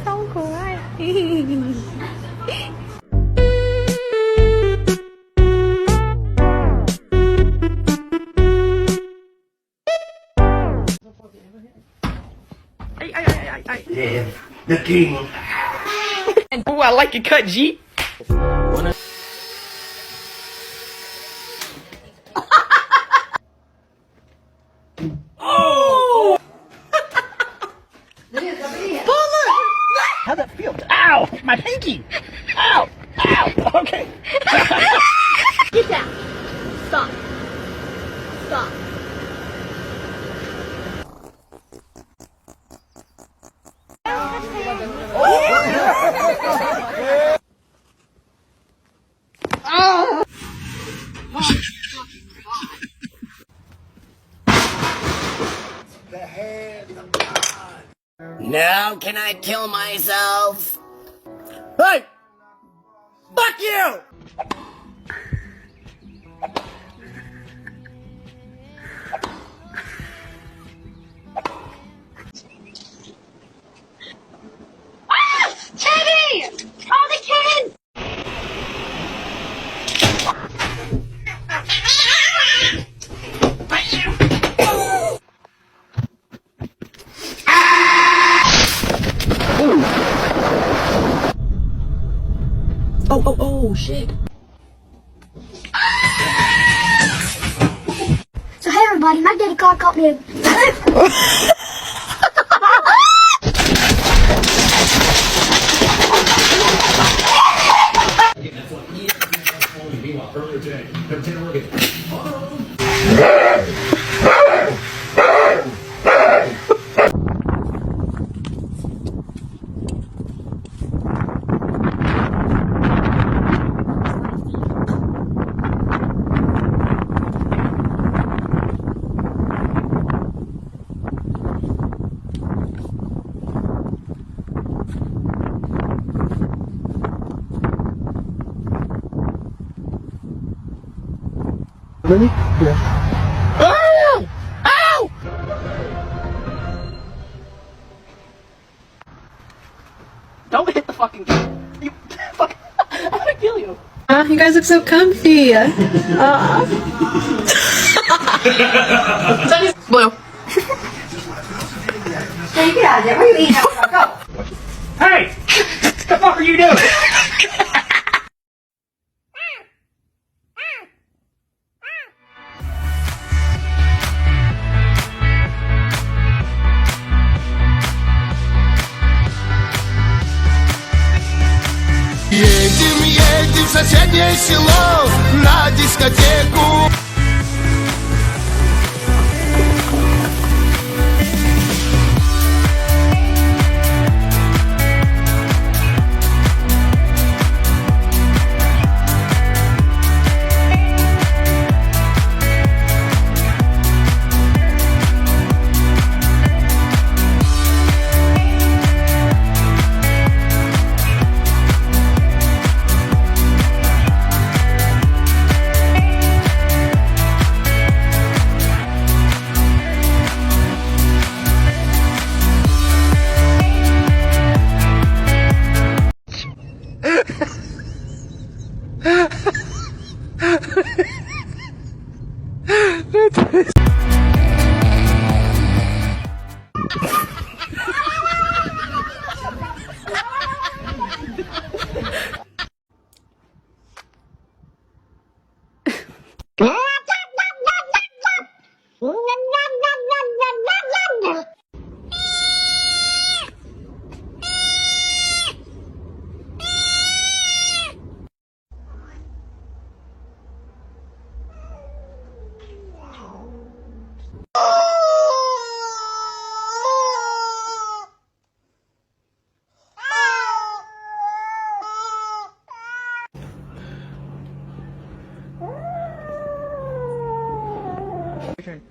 超可爱。Yeah, the king. Oh, I like your cut, G. Oh! How'd that feel? Ow! My pinky! Ow! Ow! Okay. Get down. Stop. Stop. Now can I kill myself? Hey! Fuck you! Teddy! Oh, the kitten! Oh, shit. So hey everybody, my daddy caught me. Really? Yeah. Ow! Ow! Don't hit the fucking game. You fuck. I'm gonna kill you. You guys look so comfy. Blue. Hey, get out of there. What are you eating now? Go. Hey! What the fuck are you doing? Едем в соседнее село на дискотеку. Your turn.